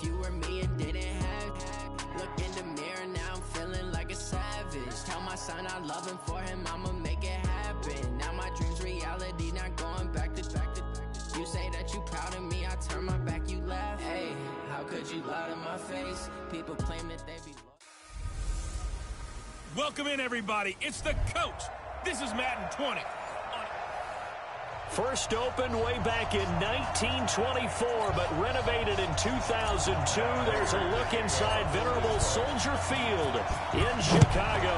you were me and didn't have. Look in the mirror, now I'm feeling like a savage. Tell my son I love him, for him I'ma make it happen. Now my dream's reality, not going back to. You say that you proud of me, I turn my back, you laugh. Hey, how could you lie to my face? People claim that they be. Welcome in, everybody. It's the coach. This is Madden 20. First opened way back in 1924, but renovated in 2002. There's a look inside venerable Soldier Field in Chicago.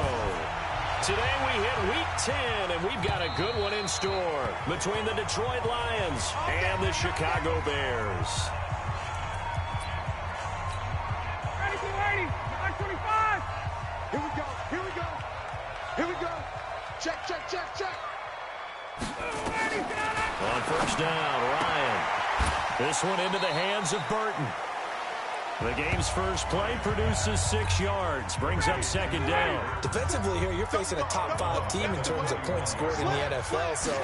Today we hit Week 10, and we've got a good one in store between the Detroit Lions and the Chicago Bears. Ready, get ready. Mark 25. Here we go. Here we go. Here we go. Check, check, check, check. On first down, Ryan. This one into the hands of Burton. The game's first play produces 6 yards, brings up second down. Defensively here, you're facing a top 5 team in terms of points scored in the NFL. So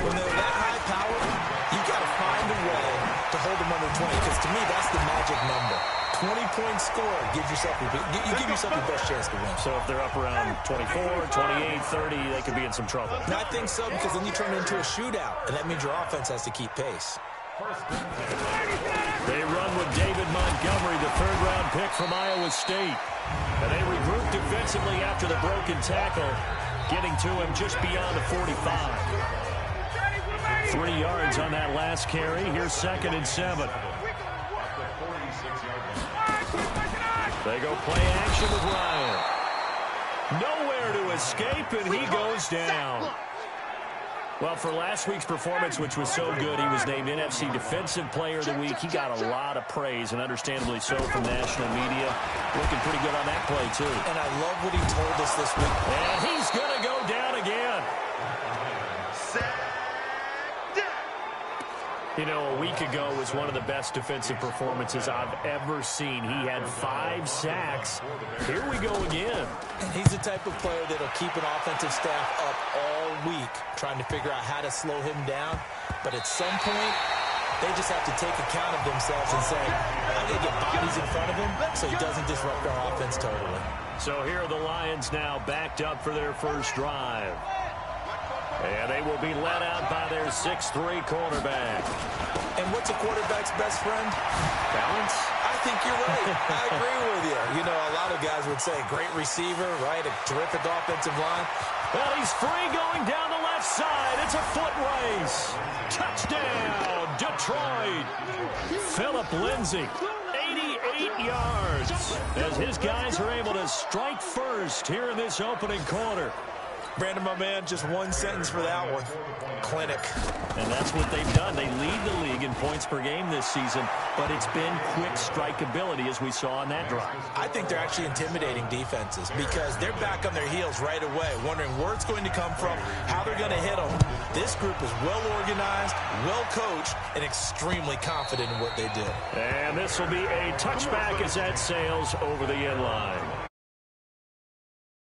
when they're that high powered, you've got to find a way to hold them under 20. Because to me, that's the magic number. 20-point score gives yourself you give yourself your best chance to win. So if they're up around 24, 28, 30, they could be in some trouble. And I think so, because then you turn it into a shootout, and that means your offense has to keep pace. They run with David Montgomery, the third-round pick from Iowa State. And they regroup defensively after the broken tackle, getting to him just beyond the 45. 3 yards on that last carry. Here's 2nd and 7. They go play action with Ryan. Nowhere to escape, and he goes down. Well, for last week's performance, which was so good, he was named NFC Defensive Player of the Week. He got a lot of praise, and understandably so, from national media. Looking pretty good on that play, too. And I love what he told us this week. And he's going to go down again. You know, a week ago was one of the best defensive performances I've ever seen. He had 5 sacks. Here we go again. And he's the type of player that'll keep an offensive staff up all week, trying to figure out how to slow him down. But at some point, they just have to take account of themselves and say, I'm going to get bodies in front of him so he doesn't disrupt our offense totally. So here are the Lions now backed up for their first drive. And they will be led out by their 6'3" quarterback. And what's a quarterback's best friend? Balance? I think you're right. I agree with you. You know, a lot of guys would say great receiver, right? A terrific offensive line. Well, he's free going down the left side. It's a foot race. Touchdown, Detroit. Phillip Lindsay, 88 yards. As his guys are able to strike first here in this opening quarter. Brandon, my man, just one sentence for that one. Clinic. And that's what they've done. They lead the league in points per game this season, but it's been quick strikeability as we saw on that drive. I think they're actually intimidating defenses because they're back on their heels right away, wondering where it's going to come from, how they're going to hit them. This group is well organized, well coached, and extremely confident in what they do. And this will be a touchback as that sails over the end line.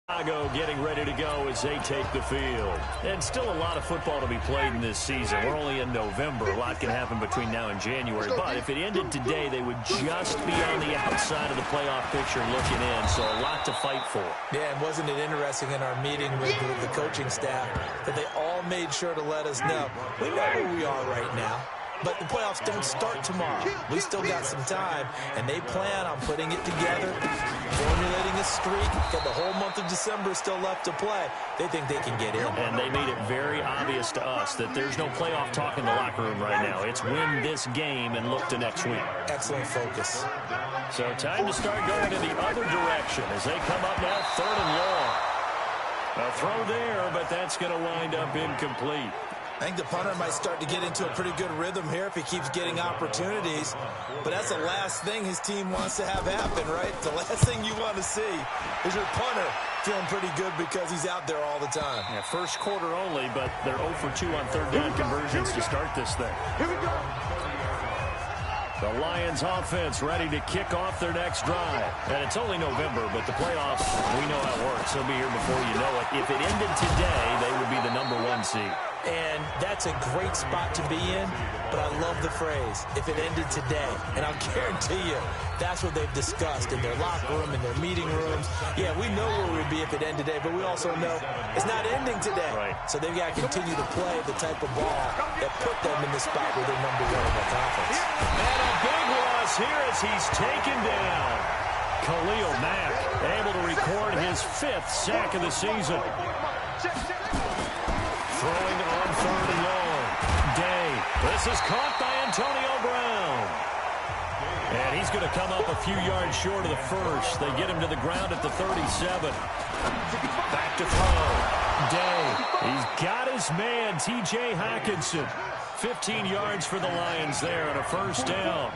Chicago getting ready to go as they take the field. And still a lot of football to be played in this season. We're only in November. A lot can happen between now and January. But if it ended today, they would just be on the outside of the playoff picture looking in. So a lot to fight for. Yeah, and wasn't it interesting in our meeting with the coaching staff that they all made sure to let us know, we know where we are right now. But the playoffs don't start tomorrow. We still got some time, and they plan on putting it together, formulating a streak. Got the whole month of December still left to play. They think they can get in. And they made it very obvious to us that there's no playoff talk in the locker room right now. It's win this game and look to next week. Excellent focus. So time to start going in the other direction as they come up now 3rd and long. A throw there, but that's going to wind up incomplete. I think the punter might start to get into a pretty good rhythm here if he keeps getting opportunities. But that's the last thing his team wants to have happen, right? The last thing you want to see is your punter feeling pretty good because he's out there all the time. Yeah, first quarter only, but they're 0 for 2 on 3rd down conversions to start this thing. Here we go. The Lions offense ready to kick off their next drive. And it's only November, but the playoffs, we know how it works. They'll be here before you know it. If it ended today, they would be the #1 seed. And that's a great spot to be in but I love the phrase, if it ended today. And I'll guarantee you, that's what they've discussed in their locker room, in their meeting rooms. Yeah, we know where we'd be if it ended today, but we also know it's not ending today. Right. So they've got to continue to play the type of ball that put them in the spot where they're number one in the conference. And a big loss here as he's taken down. Khalil Mack able to record his 5th sack of the season. Throwing on 3rd and long. Day. This is caught by Antonio Brown. And he's going to come up a few yards short of the first. They get him to the ground at the 37. Back to throw. Day. He's got his man, T.J. Hockenson. 15 yards for the Lions there on a first down.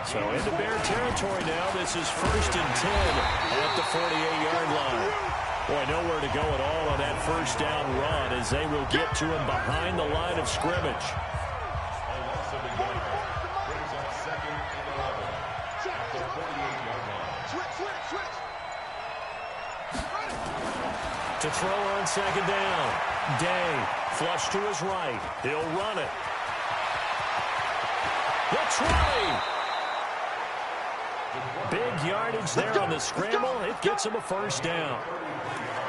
So into Bear territory now. This is 1st and 10 at the 48-yard line. Boy, nowhere to go at all on that first down run as they will get to him behind the line of scrimmage. To throw on 2nd down. Day, flush to his right. He'll run it. The try. Big yardage there on the scramble. It gets him a first down.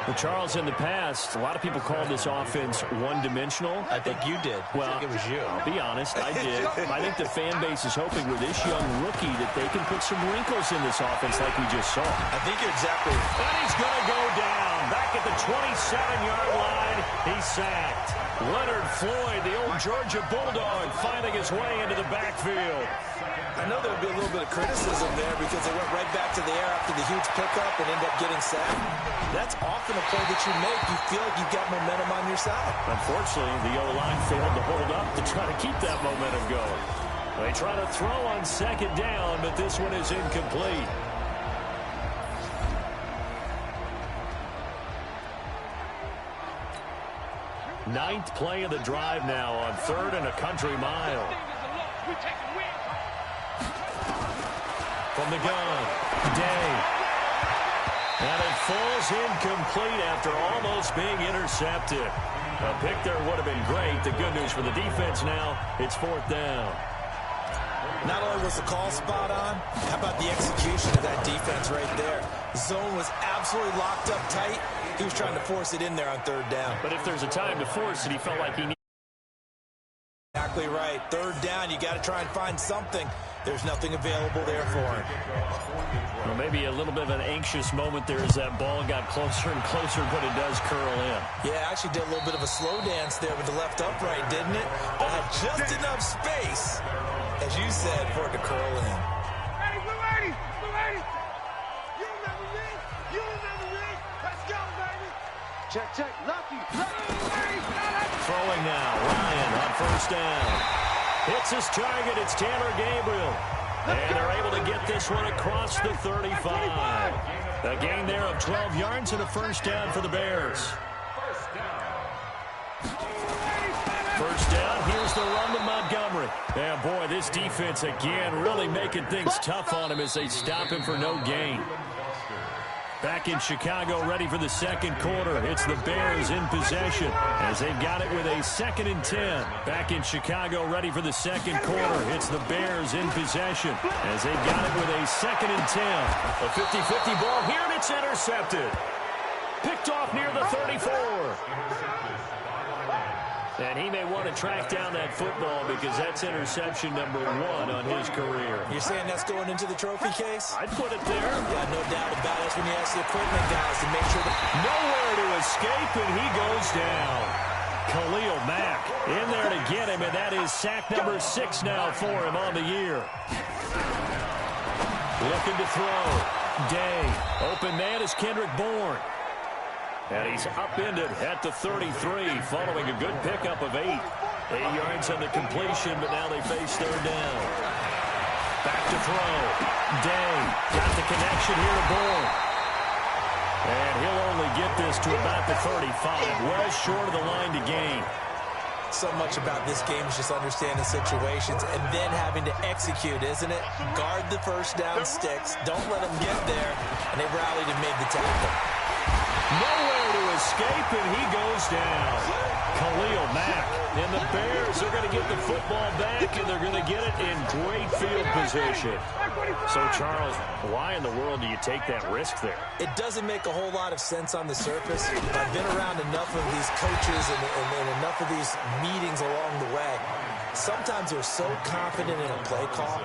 Well, Charles, in the past, a lot of people called this offense one-dimensional. I think you did. Well, I think it was you. I'll be honest, I did. I think the fan base is hoping with this young rookie that they can put some wrinkles in this offense like we just saw. I think you're exactly right. And he's going to go down. Back at the 27-yard line, he's sacked. Leonard Floyd, the old Georgia Bulldog, finding his way into the backfield. I know there would be a little bit of criticism there because they went right back to the air after the huge pickup and ended up getting sacked. That's often a play that you make. You feel like you've got momentum on your side. Unfortunately, the O-line failed to hold up to try to keep that momentum going. They try to throw on 2nd down, but this one is incomplete. Ninth play of the drive now on 3rd and a country mile. From the gun, Day. And it falls incomplete after almost being intercepted. A pick there would have been great. The good news for the defense now, it's 4th down. Not only was the call spot on, how about the execution of that defense right there? Zone was absolutely locked up tight. He was trying to force it in there on 3rd down. But if there's a time to force it, he felt like he needed. Exactly right. 3rd down, you got to try and find something. There's nothing available there for him. Well, maybe a little bit of an anxious moment there as that ball got closer and closer, but it does curl in. Yeah, actually did a little bit of a slow dance there with the left upright, didn't it? But had just enough space, as you said, for it to curl in. Ready, blue lady, blue lady. You remember me? You remember me? Let's go, baby. Check, check, lucky. Throwing now, Ryan on 1st down. Hits his target, it's Taylor Gabriel. And they're able to get this one across the 35. A gain there of 12 yards and a first down for the Bears. First down, here's the run to Montgomery. And boy, this defense again really making things tough on him as they stop him for no gain. Back in Chicago, ready for the 2nd quarter. It's the Bears in possession as they've got it with a 2nd and 10. Back in Chicago, ready for the 2nd quarter. It's the Bears in possession as they've got it with a 2nd and 10. A 50-50 ball here, and it's intercepted. Picked off near the 34. And he may want to track down that football because that's interception number 1 on his career. You're saying that's going into the trophy case? I'd put it there. Yeah, no doubt about it. That's when you ask the equipment guys to make sure that... Nowhere to escape, and he goes down. Khalil Mack in there to get him, and that is sack number 6 now for him on the year. Looking to throw. Day. Open man is Kendrick Bourne. And he's upended at the 33 following a good pickup of 8. 8 yards on the completion, but now they face 3rd down. Back to throw. Day got the connection here to Bourne. And he'll only get this to about the 35. Well short of the line to gain. So much about this game is just understanding situations and then having to execute, isn't it? Guard the first down sticks. Don't let them get there. And they rallied and made the tackle. Nowhere to escape, and he goes down. Khalil Mack. And the Bears are going to get the football back, and they're going to get it in great field position. So, Charles, why in the world do you take that risk there? It doesn't make a whole lot of sense on the surface. I've been around enough of these coaches and enough of these meetings along the way. Sometimes they're so confident in a play call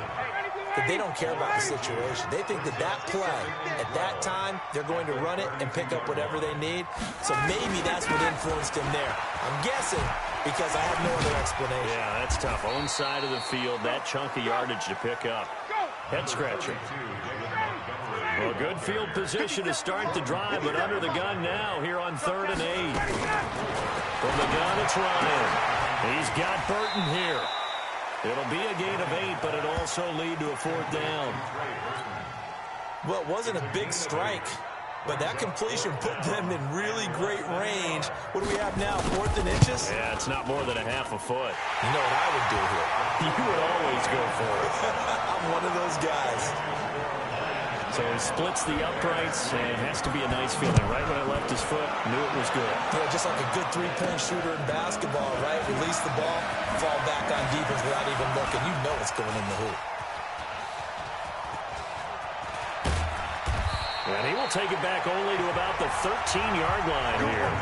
that they don't care about the situation. They think that that play, at that time, they're going to run it and pick up whatever they need. So maybe that's what influenced him there. I'm guessing because I have no other explanation. Yeah, that's tough. Own side of the field, that chunk of yardage to pick up. Head scratcher. Well, good field position to start the drive, but under the gun now here on 3rd and 8. From the gun, it's Ryan. He's got Burton here. It'll be a gain of 8, but it'll also lead to a 4th down. Well, it wasn't a big strike, but that completion put them in really great range. What do we have now, 4th and inches? Yeah, it's not more than a half a foot. You know what I would do here? You would always go for it. I'm one of those guys. So he splits the uprights, and it has to be a nice feeling. Right when I left his foot, knew it was good. Yeah, just like a good three-point shooter in basketball, right? Release the ball, fall back on defense without even looking. You know it's going in the hoop. And he will take it back only to about the 13-yard line here.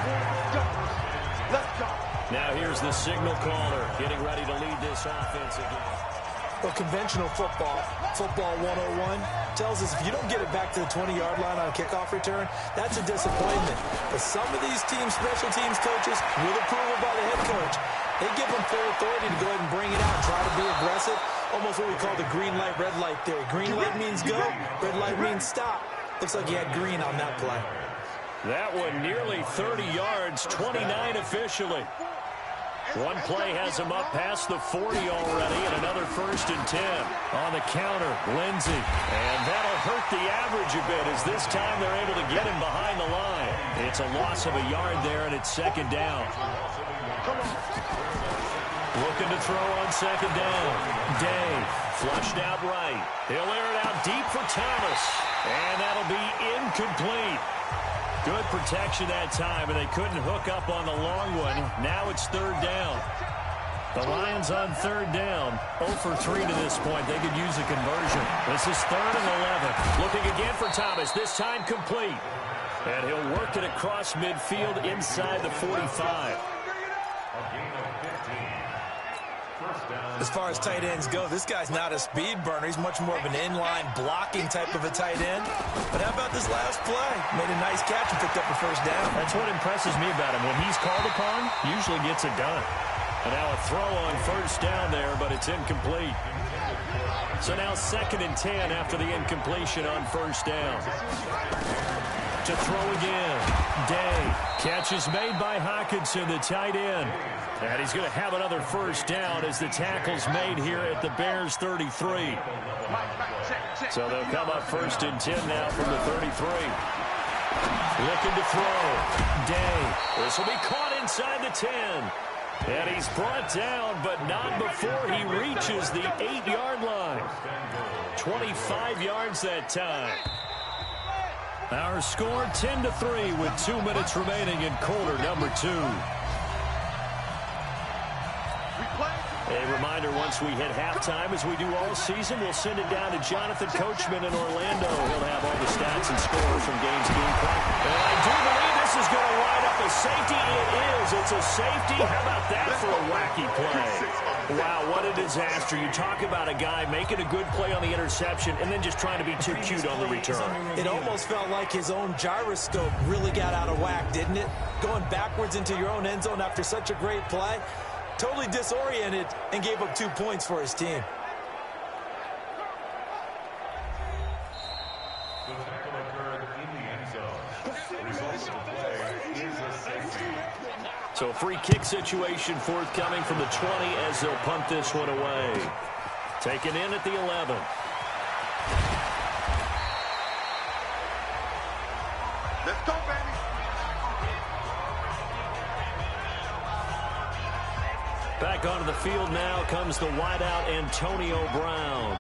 Now here's the signal caller getting ready to lead this offense again. Well, conventional football 101, tells us if you don't get it back to the 20-yard line on a kickoff return, that's a disappointment. But some of these teams, special teams coaches, with approval by the head coach, they give them full authority to go ahead and bring it out, try to be aggressive, almost what we call the green light, red light theory. Green light means go, red light means stop. Looks like he had green on that play. That one nearly 30 yards, 29 officially. One play has him up past the 40 already, and another 1st and 10. On the counter, Lindsey. And that'll hurt the average a bit, as this time they're able to get him behind the line. It's a loss of a yard there, and it's 2nd down. Looking to throw on 2nd down. Day, flushed out right. He'll air it out deep for Thomas. And that'll be incomplete. Good protection that time, and they couldn't hook up on the long one. Now it's 3rd down. The Lions on 3rd down. 0 for 3 to this point. They could use a conversion. This is 3rd and 11. Looking again for Thomas. This time complete. And he'll work it across midfield inside the 45. As far as tight ends go, this guy's not a speed burner. He's much more of an inline blocking type of a tight end. But how about this last play? Made a nice catch and picked up a 1st down. That's what impresses me about him. When he's called upon, usually gets it done. And now a throw on 1st down there, but it's incomplete. So now 2nd and 10 after the incompletion on 1st down. To throw again. Day. Catch is made by Hawkinson, the tight end. And he's going to have another 1st down as the tackle's made here at the Bears 33. So they'll come up 1st and 10 now from the 33. Looking to throw. Day. This will be caught inside the 10. And he's brought down, but not before he reaches the 8-yard line. 25 yards that time. Our score 10-3 with 2 minutes remaining in quarter number 2. A reminder, once we hit halftime, as we do all season, we'll send it down to Jonathan Coachman in Orlando. He'll have all the stats and scores from games game clock. And I do believe this is going to wind up a safety. It is. It's a safety. How about that for a wacky play? Wow, what a disaster. You talk about a guy making a good play on the interception and then just trying to be too cute on the return. It almost felt like his own gyroscope really got out of whack, didn't it? Going backwards into your own end zone after such a great play. Totally disoriented and gave up 2 points for his team. So a free kick situation forthcoming from the 20 as they'll punt this one away. Taken in at the 11. Let's go, baby. Back onto the field now comes the wideout Antonio Brown.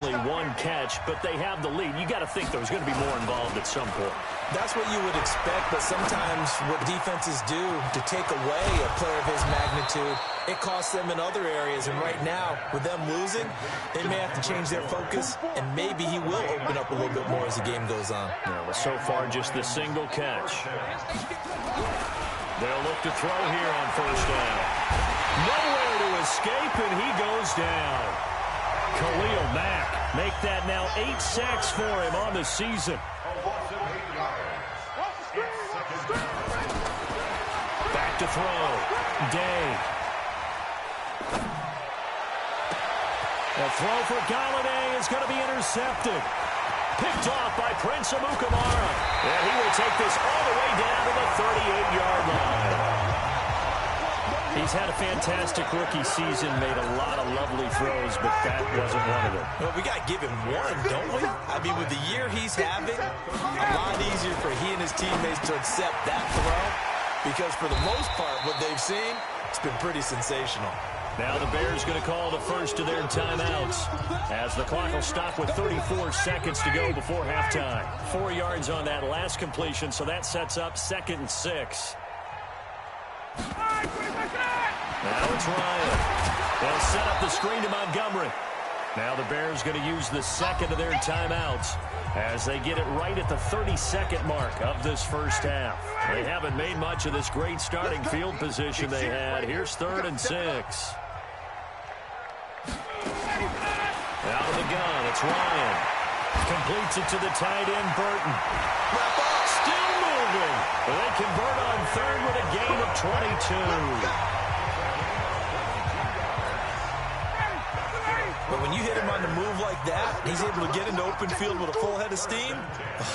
Only 1 catch, but they have the lead. You got to think there was going to be more involved at some point. That's what you would expect, but sometimes what defenses do to take away a player of his magnitude, it costs them in other areas. And right now, with them losing, they may have to change their focus, and maybe he will open up a little bit more as the game goes on. Yeah, well, so far, just the single catch. They'll look to throw here on first down. Nowhere to escape, and he goes down. Khalil Mack make that now 8 sacks for him on the season. Back to throw. Day. The throw for Galladay is going to be intercepted. Picked off by Prince Amukamara. And he will take this all the way down to the 38-yard line. He's had a fantastic rookie season, made a lot of lovely throws, but that wasn't one of them. Well, we got to give him one, don't we? I mean, with the year he's having, a lot easier for he and his teammates to accept that throw, because for the most part, what they've seen, it's been pretty sensational. Now the Bears going to call the first of their timeouts as the clock will stop with 34 seconds to go before halftime. 4 yards on that last completion, so that sets up 2nd and 6. Now it's Ryan. They'll set up the screen to Montgomery. Now the Bears going to use the second of their timeouts as they get it right at the 32nd mark of this first half. They haven't made much of this great starting field position they had. Here's 3rd and 6. Out of the gun, it's Ryan. Completes it to the tight end, Burton. Still moving. They convert on 3rd with a gain of 22. But when you hit him on the move like that, he's able to get into open field with a full head of steam.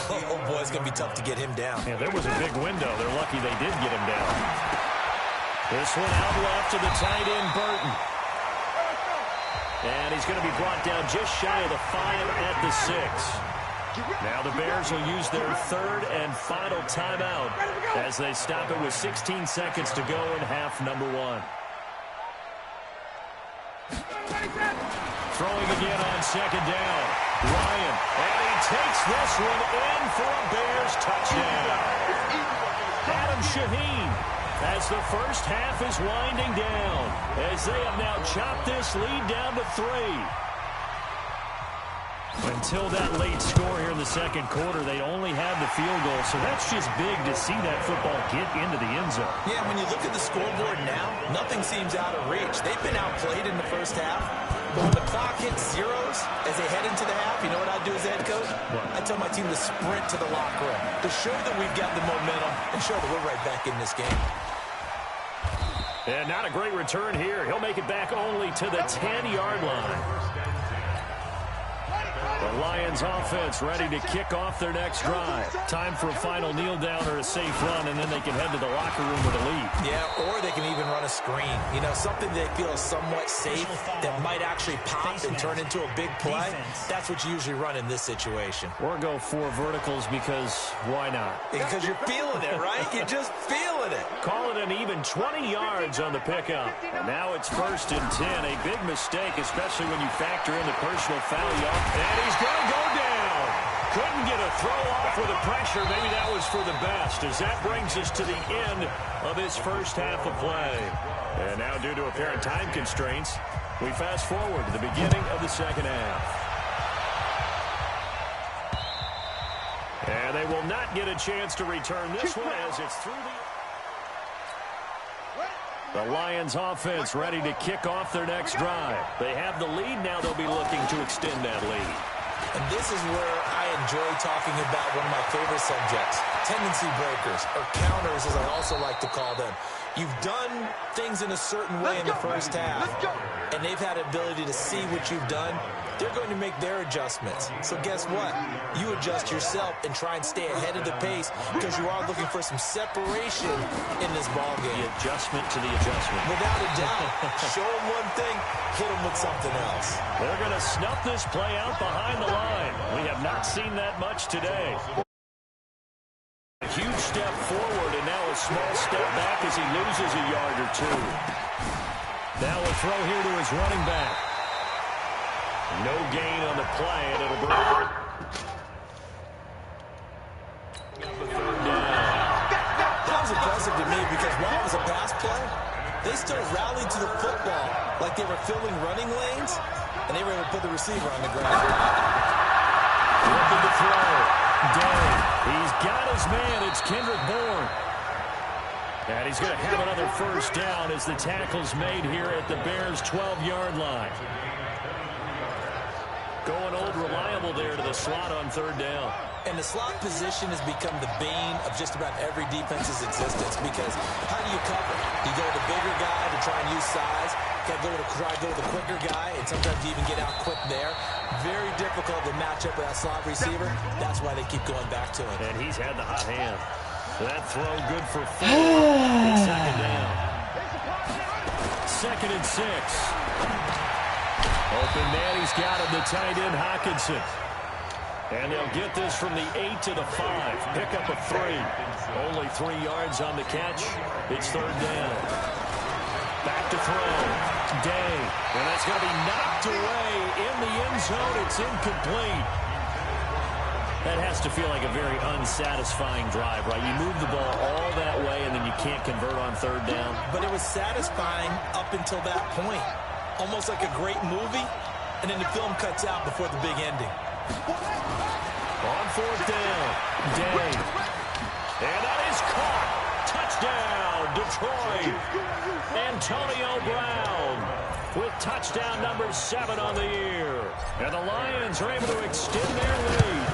Oh, boy, it's going to be tough to get him down. Yeah, there was a big window. They're lucky they did get him down. This one out left to the tight end, Burton. And he's going to be brought down just shy of the 5 at the 6. Now the Bears will use their 3rd and final timeout as they stop it with 16 seconds to go in half number 1. Throwing again on 2nd down. Ryan, and he takes this one in for a Bears touchdown. Adam Shaheen, as the first half is winding down, as they have now chopped this lead down to 3. Until that late score here in the second quarter, they only had the field goal, so that's just big to see that football get into the end zone. Yeah, when you look at the scoreboard now, nothing seems out of reach. They've been outplayed in the first half, but when the clock hits zeros as they head into the half, you know what I do as head coach? What? I tell my team to sprint to the locker room to show that we've got the momentum and show that we're right back in this game. And not a great return here. He'll make it back only to the 10-yard line. The Lions offense ready to kick off their next drive. Time for a final kneel down or a safe run, and then they can head to the locker room with a lead. Yeah, or they can even run a screen. You know, something they feel is somewhat safe that might actually pop and turn into a big play. That's what you usually run in this situation. Or go 4 verticals because why not? Because you're feeling it, right? You're just feeling it. Call it an even 20 yards on the pickup. And now it's 1st and 10. A big mistake, especially when you factor in the personal foul. And he's going to go down. Couldn't get a throw off with the pressure. Maybe that was for the best, as that brings us to the end of this first half of play. And now, due to apparent time constraints, we fast forward to the beginning of the second half. And they will not get a chance to return this one as it's through the Lions offense ready to kick off their next drive. They have the lead. Now they'll be looking to extend that lead. And this is where I enjoy talking about one of my favorite subjects, tendency breakers, or counters as I also like to call them. You've done things in a certain way in the first half, and they've had the ability to see what you've done. They're going to make their adjustments. So guess what? You adjust yourself and try and stay ahead of the pace because you are looking for some separation in this ballgame. The adjustment to the adjustment. Without a doubt. Show them one thing, hit them with something else. They're going to snuff this play out behind the line. We have not seen that much today. A huge step forward and now a small step back as he loses a yard or 2. Now a throw here to his running back. No gain on the play, and it'll bring was a pass play, they still rallied to the football like they were filling running lanes, and they were able to put the receiver on the ground. Looking to throw. Day. He's got his man. It's Kendrick Bourne. And he's going to have another first down as the tackle's made here at the Bears' 12-yard line. Going old reliable there to the slot on third down. And the slot position has become the bane of just about every defense's existence, because how do you cover? You go with the bigger guy to try and use size. You got to go with the quicker guy, and sometimes you even get out quick there. Very difficult to match up with that slot receiver. That's why they keep going back to him. And he's had the hot hand. That throw good for 4. It's second down. 2nd and 6. Open man, he's got him, the tight end, Hockenson. And they'll get this from the 8 to the 5. Pick up a 3. Only 3 yards on the catch. It's third down. Back to throw. Day. And that's going to be knocked away in the end zone. It's incomplete. That has to feel like a very unsatisfying drive, right? You move the ball all that way, and then you can't convert on third down. But it was satisfying up until that point. Almost like a great movie, and then the film cuts out before the big ending. On fourth down, Day. And that is caught. Touchdown, Detroit. Antonio Brown with touchdown number 7 on the year. And the Lions are able to extend their lead.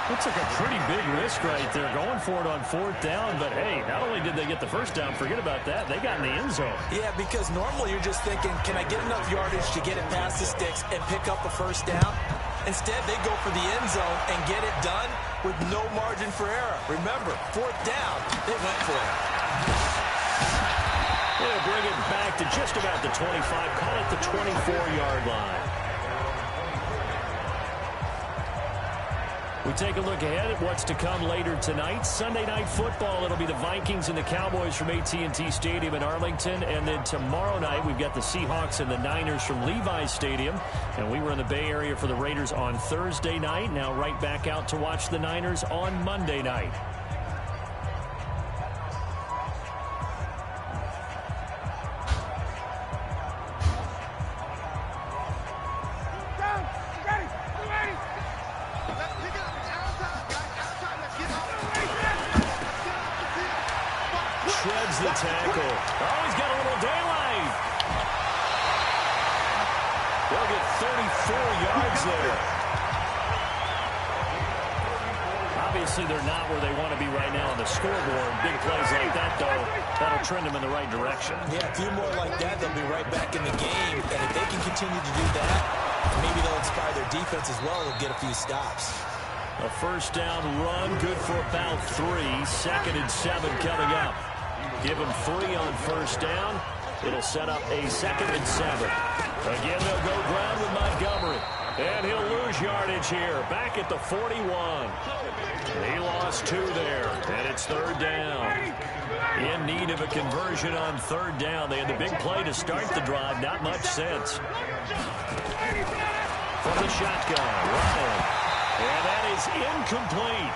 Looks like a pretty big risk right there, going for it on fourth down. But, hey, not only did they get the first down, forget about that, they got in the end zone. Yeah, because normally you're just thinking, can I get enough yardage to get it past the sticks and pick up a first down? Instead, they go for the end zone and get it done with no margin for error. Remember, fourth down, they went for it. They'll bring it back to just about the 25, call it the 24-yard line. We take a look ahead at what's to come later tonight. Sunday Night Football, it'll be the Vikings and the Cowboys from AT&T Stadium in Arlington. And then tomorrow night, we've got the Seahawks and the Niners from Levi's Stadium. And we were in the Bay Area for the Raiders on Thursday night. Now right back out to watch the Niners on Monday night. Shreds the tackle. Oh, he's got a little daylight. They'll get 34 yards there. Obviously, they're not where they want to be right now on the scoreboard. Big plays like that, though, that'll trend them in the right direction. Yeah, a few more like that, they'll be right back in the game. And if they can continue to do that, maybe they'll inspire their defense as well and get a few stops. A first down run, good for about 3. 2nd and 7 coming up. Give them 3 on first down. It'll set up a 2nd and 7. Again, they'll go ground with Montgomery. And he'll lose yardage here. Back at the 41. He lost 2 there. And it's third down. In need of a conversion on third down. They had the big play to start the drive. Not much sense. From the shotgun, Ryan. And that is incomplete.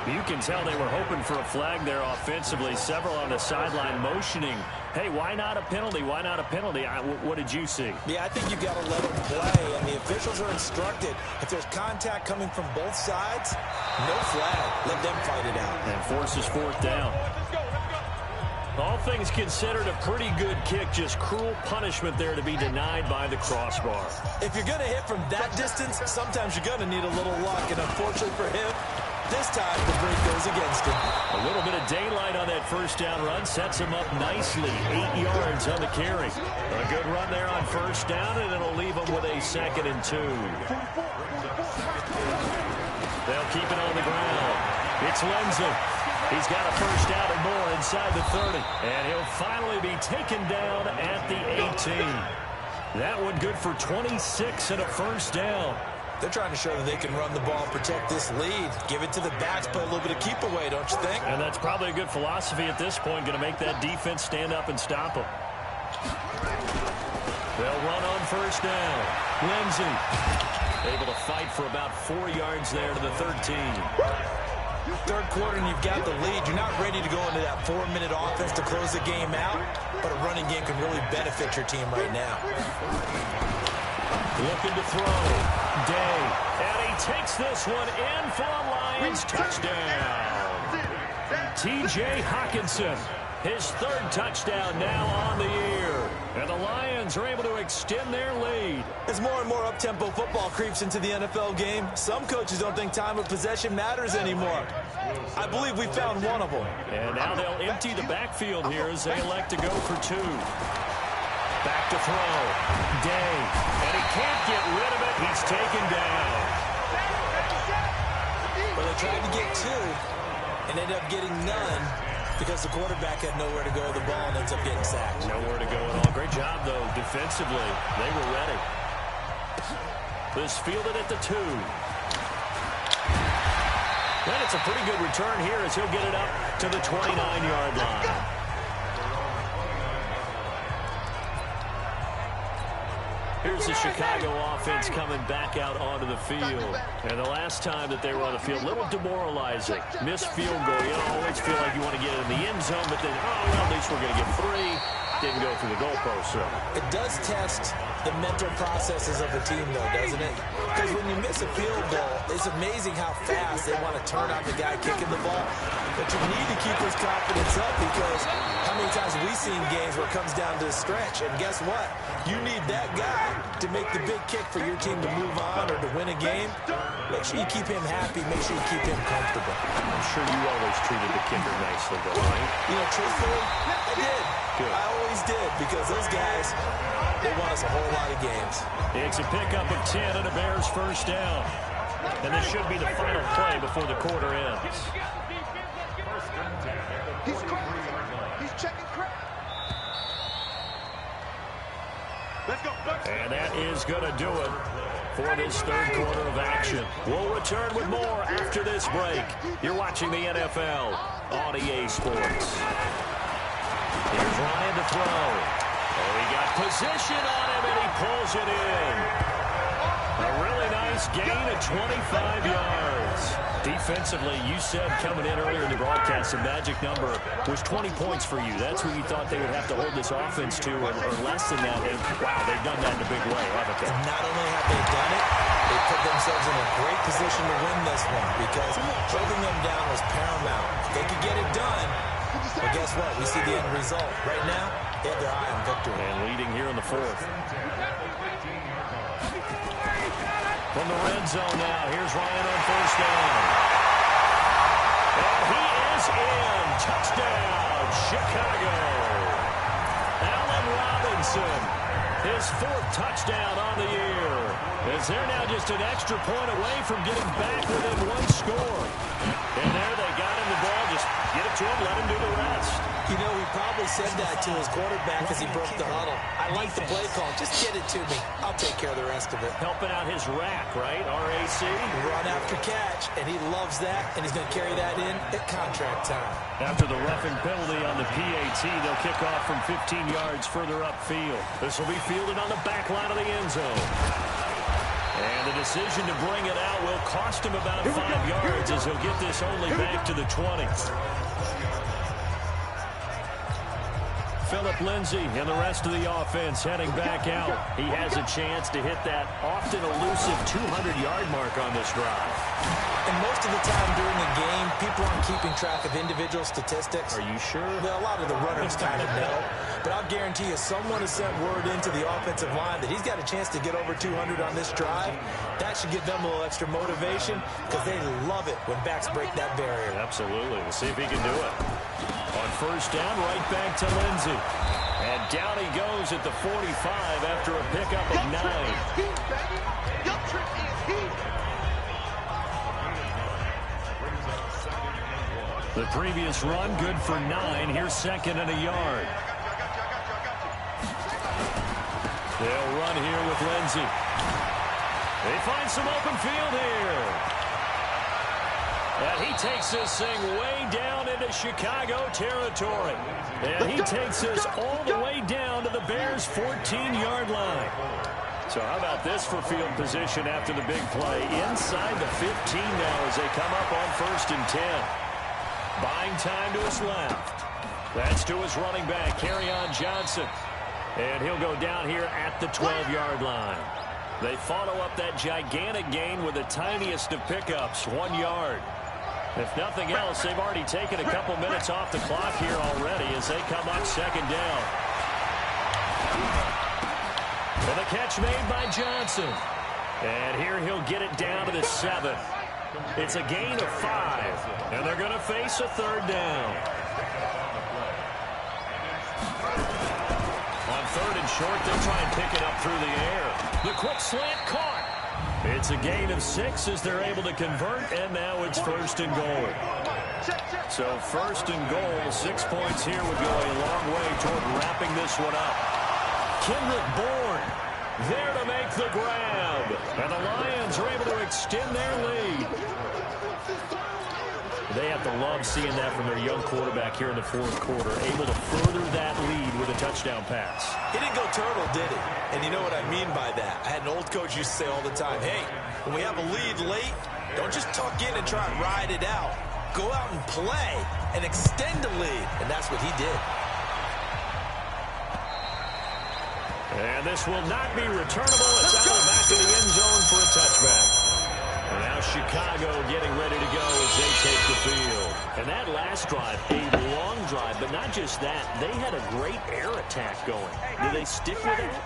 You can tell they were hoping for a flag there offensively. Several on the sideline motioning, hey, why not a penalty? Why not a penalty? What did you see? Yeah, I think you've got to let them play, and the officials are instructed. If there's contact coming from both sides, no flag. Let them fight it out. And forces fourth down. All things considered, a pretty good kick. Just cruel punishment there to be denied by the crossbar. If you're going to hit from that distance, sometimes you're going to need a little luck, and unfortunately for him, this time the break goes against him. A little bit of daylight on that first down run sets him up nicely. 8 yards on the carry. A good run there on first down, and it'll leave him with a 2nd and 2. They'll keep it on the ground. It's Lindsey. He's got a first down and more inside the 30. And he'll finally be taken down at the 18. That one good for 26 and a first down. They're trying to show that they can run the ball, protect this lead, give it to the backs, play a little bit of keep away, don't you think? And that's probably a good philosophy at this point, going to make that defense stand up and stop them. They'll run on first down. Lindsey able to fight for about 4 yards there to the 13. Third quarter and you've got the lead. You're not ready to go into that 4-minute offense to close the game out, but a running game can really benefit your team right now. Looking to throw. Day. And he takes this one in for a Lions touchdown. T.J. Hawkinson, his third touchdown now on the year. And the Lions are able to extend their lead. As more and more up-tempo football creeps into the NFL game, some coaches don't think time of possession matters anymore. I believe we found one of them. And now they'll empty the backfield here as they elect to go for two. Back to throw. Day. And he can't get rid of it. He's taken down. Well, they tried to get two and ended up getting none because the quarterback had nowhere to go with the ball and ends up getting sacked. Nowhere to go at all. Great job, though, defensively. They were ready. This fielded at the 2. And it's a pretty good return here as he'll get it up to the 29-yard line. Here's the Chicago offense coming back out onto the field. And the last time that they were on the field, a little demoralizing. Missed field goal. You always feel like you want to get in the end zone, but then, oh, well, at least we're going to get 3. Didn't go through the goalpost. So it does test the mental processes of the team, though, doesn't it? Because when you miss a field goal, it's amazing how fast they want to turn on the guy kicking the ball. But you need to keep his confidence up because how many times have we seen games where it comes down to the stretch? And guess what? You need that guy to make the big kick for your team to move on or to win a game. Make sure you keep him happy. Make sure you keep him comfortable. I'm sure you always treated the kicker nicely, though, right? You know, truthfully, I did. Good. I always did because those guys, they won us a whole lot of games. It's a pickup of 10 and a Bears first down. And this should be the final play before the quarter ends. He's crazy. He's checking crap. Let's go. And that is going to do it for this third quarter of action. We'll return with more after this break. You're watching the NFL on EA Sports. Here's Ryan to throw. Oh, he got position on him, and he pulls it in. A really nice gain of 25 yards. Defensively, you said coming in earlier in the broadcast, the magic number was 20 points for you. That's what you thought they would have to hold this offense to, or less than that. And, wow, they've done that in a big way, haven't they? And not only have they done it, they put themselves in a great position to win this one because holding them down was paramount. They could get it done, but guess what? We see the end result. Right now, they have their eye on victory. And leading here in the 4th. From the red zone now, here's Ryan on first down. And he is in. Touchdown, Chicago. Allen Robinson, his 4th touchdown on the year. As they're now just an extra point away from getting back within 1 score. And there they got him the ball. Just get it to him, let him do the rest. You know, he probably said that to his quarterback as he broke the huddle. I like the play call. Just get it to me. I'll take care of the rest of it. Helping out his rack, right? RAC. Run after catch, and he loves that, and he's going to carry that in at contract time. After the roughing penalty on the PAT, they'll kick off from 15 yards further upfield. This will be fielded on the back line of the end zone. And the decision to bring it out will cost him about 5 yards as he'll get this only back to the 20. Phillip Lindsay and the rest of the offense heading back out. He has a chance to hit that often elusive 200-yard mark on this drive. And most of the time during the game, people aren't keeping track of individual statistics. Are you sure? Well, a lot of the runners kind of know. But I'll guarantee you someone has sent word into the offensive line that he's got a chance to get over 200 on this drive. That should give them a little extra motivation because they love it when backs break that barrier. Absolutely. We'll see if he can do it. On first down, right back to Lindsay. And down he goes at the 45 after a pickup of 9. The previous run, good for 9. Here's 2nd and a yard. They'll run here with Lindsay. They find some open field here. And he takes this thing way down into Chicago territory. And he takes this all the way down to the Bears' 14-yard line. So how about this for field position after the big play? Inside the 15 now as they come up on 1st and 10. Buying time to his left. That's to his running back, Kerryon Johnson. And he'll go down here at the 12-yard line. They follow up that gigantic gain with the tiniest of pickups, 1 yard. If nothing else, they've already taken a couple minutes off the clock here already as they come up 2nd down. And the catch made by Johnson. And here he'll get it down to the 7. It's a gain of 5. And they're going to face a 3rd down. On 3rd and short, they'll try and pick it up through the air. The quick slant caught. It's a gain of 6 as they're able to convert, and now it's 1st and goal. So 1st and goal, 6 points here would go a long way toward wrapping this one up. Kendrick Bourne there to make the grab. And the Lions are able to extend their lead. They have to love seeing that from their young quarterback here in the 4th quarter, able to further that lead with a touchdown pass. He didn't go turtle, did he? And you know what I mean by that. I had an old coach used to say all the time, hey, when we have a lead late, don't just tuck in and try and ride it out. Go out and play and extend the lead. And that's what he did. And this will not be returnable. It's out of the back of the end zone for a touchback. And now Chicago getting ready to go as they take the field. And that last drive, a long drive, but not just that. They had a great air attack going. Do they stick with it?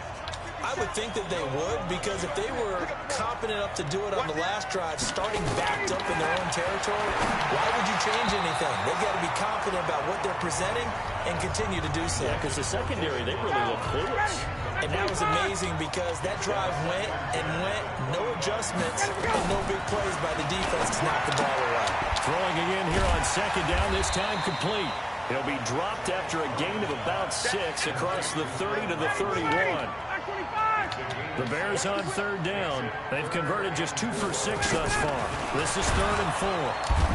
I would think that they would, because if they were confident enough to do it on the last drive, starting backed up in their own territory, why would you change anything? They've got to be confident about what they're presenting and continue to do so. Yeah, because the secondary, they really look clueless. And that was amazing because that drive went and went, no adjustments, and no big plays by the defense to knock the ball away. Throwing again here on 2nd down, this time complete. He'll be dropped after a gain of about 6 across the 30 to the 31. The Bears on 3rd down. They've converted just 2 for 6 thus far. This is 3rd and 4.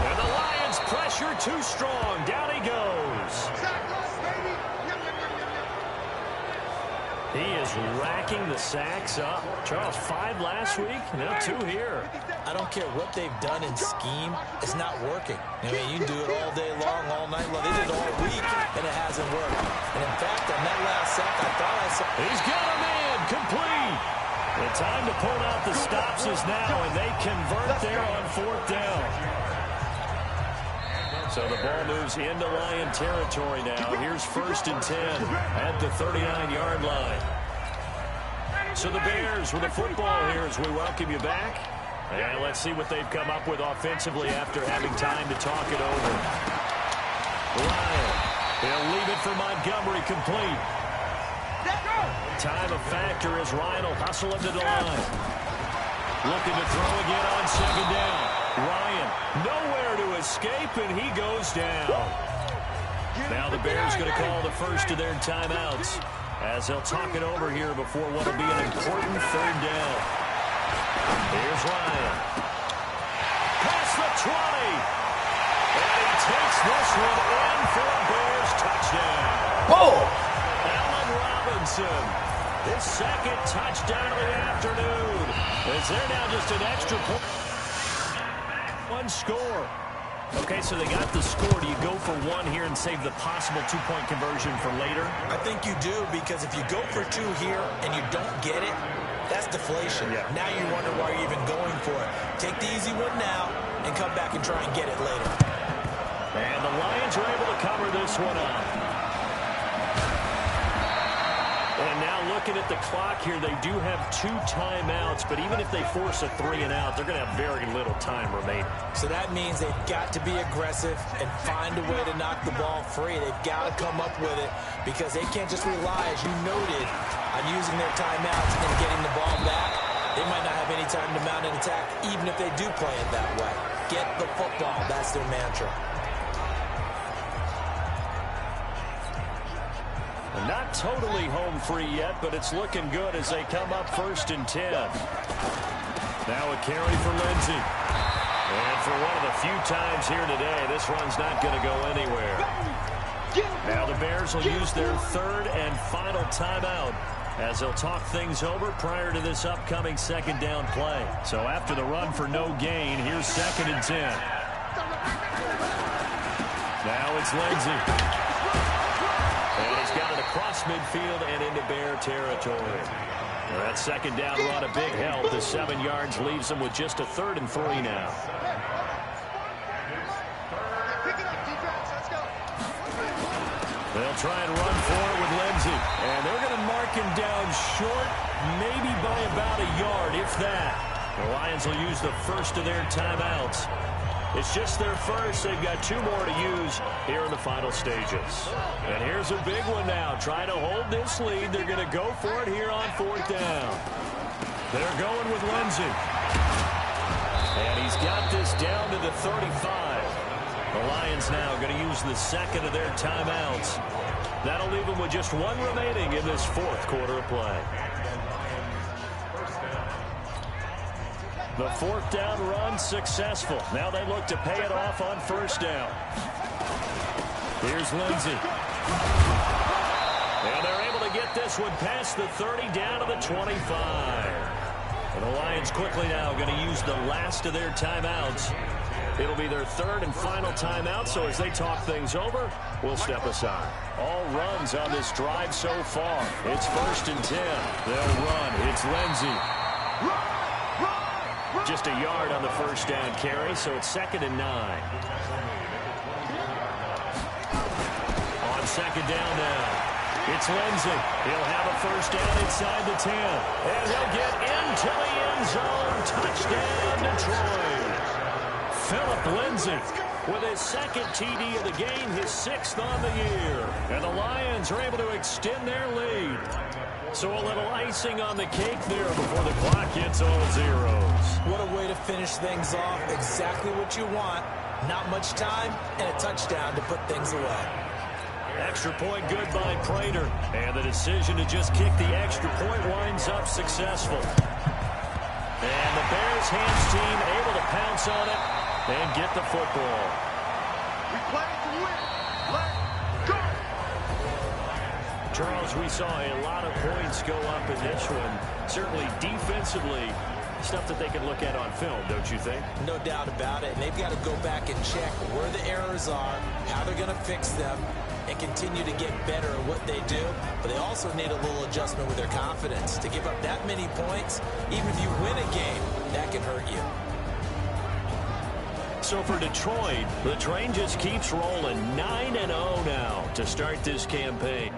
And the Lions pressure too strong. Down he goes. He is racking the sacks up. Charles, 5 last week, now 2 here. I don't care what they've done in scheme. It's not working. I mean, you can do it all day long, all night long. They did it all week, and it hasn't worked. And in fact, on that last sack, I thought I saw... He's got a man, complete. The time to pull out the stops is now, and they convert there on 4th down. So the ball moves into Lion territory now. Here's 1st and 10 at the 39-yard line. So the Bears with the football here as we welcome you back. And let's see what they've come up with offensively after having time to talk it over. Ryan, he'll leave it for Montgomery, complete. Time of factor as Ryan will hustle into the line. Looking to throw again on 2nd down. Ryan, nowhere to escape, and he goes down. Now the Bears going to call the first of their timeouts as they'll talk it over here before what will be an important 3rd down. Here's Ryan. Past the 20. And he takes this one in for a Bears touchdown. Oh! Allen Robinson. His 2nd touchdown of the afternoon. Is there now just an extra point? 1 score. Okay, so they got the score. Do you go for 1 here and save the possible 2-point conversion for later? I think you do, because if you go for 2 here and you don't get it, that's deflation. Yeah. Now you wonder why you're even going for it. Take the easy one now and come back and try and get it later. And the Lions are able to cover this one up. And now looking at the clock here, they do have 2 timeouts, but even if they force a 3 and out, they're going to have very little time remaining. So that means they've got to be aggressive and find a way to knock the ball free. They've got to come up with it because they can't just rely, as you noted, on using their timeouts and getting the ball back. They might not have any time to mount an attack, even if they do play it that way. Get the football. That's their mantra. Not totally home free yet, but it's looking good as they come up 1st and 10. Now a carry for Lindsey. And for one of the few times here today, this run's not going to go anywhere. Now the Bears will use their 3rd and final timeout as they'll talk things over prior to this upcoming second down play. So after the run for no gain, here's 2nd and 10. Now it's Lindsey. And he's got it across midfield and into Bear territory. Well, that second down run a big help. The 7 yards leaves them with just a 3rd and 3 now. They'll try and run for it with Lindsey. And they're going to mark him down short, maybe by about a yard, if that. The Lions will use the first of their timeouts. It's just their first. They've got 2 more to use here in the final stages. And here's a big one now. Trying to hold this lead. They're going to go for it here on 4th down. They're going with Lindsey. And he's got this down to the 35. The Lions now going to use the 2nd of their timeouts. That'll leave them with just 1 remaining in this 4th quarter of play. The 4th down run successful. Now they look to pay it off on 1st down. Here's Lindsey. And they're able to get this one past the 30 down to the 25. And the Lions quickly now going to use the last of their timeouts. It'll be their 3rd and final timeout, so as they talk things over, we'll step aside. All runs on this drive so far. It's 1st and 10. They'll run. It's Lindsey. Just a yard on the 1st down carry, so it's 2nd and 9. On 2nd down now. It's Lindsey. He'll have a 1st down inside the 10. And he'll get into the end zone. Touchdown, Detroit. Philip Lindsey with his 2nd TD of the game, his 6th on the year. And the Lions are able to extend their lead. So a little icing on the cake there before the clock hits all zeros. What a way to finish things off. Exactly what you want. Not much time and a touchdown to put things away. Extra point good by Prater. And the decision to just kick the extra point winds up successful. And the Bears hands team able to pounce on it and get the football. We play to win. Let's go. Charles, we saw a lot of points go up in this one. Certainly defensively, stuff that they can look at on film, don't you think? No doubt about it. And they've got to go back and check where the errors are, how they're going to fix them, and continue to get better at what they do. But they also need a little adjustment with their confidence. To give up that many points, even if you win a game, that can hurt you. So for Detroit, the train just keeps rolling 9-0 now to start this campaign.